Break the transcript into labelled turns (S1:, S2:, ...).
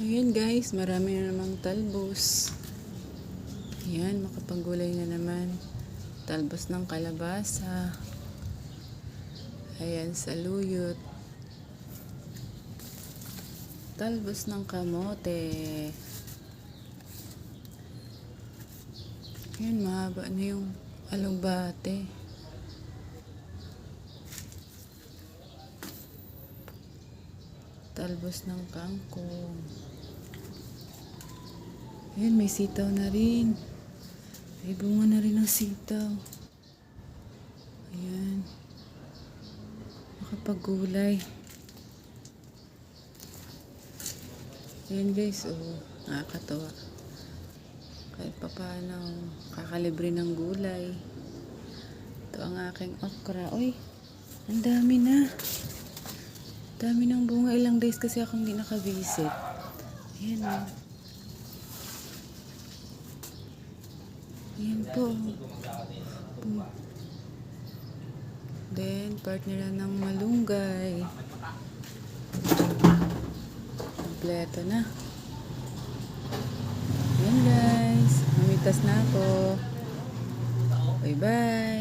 S1: Ayan guys, marami na namang talbos. Ayan, makapagulay na naman. Talbos ng kalabasa. Ayan, saluyot. Talbos ng kamote. Ayan, mahaba na yung alugbate. Talbos ng kangkong. Ayan, may sitaw na rin. May bunga na rin ng sitaw. Ayan. Makapagulay. Ayan guys, oh, nakakatawa. Kahit pa paano, kakalibre ng gulay. Ito ang aking okra. Uy, ang dami na. Dami ng bunga. Ilang days kasi akong hindi nakabisit. Ayan o. Ayan po. Then, partner na ng malunggay. Kompleto na. Ayan guys. Mamitas na ako. Bye bye.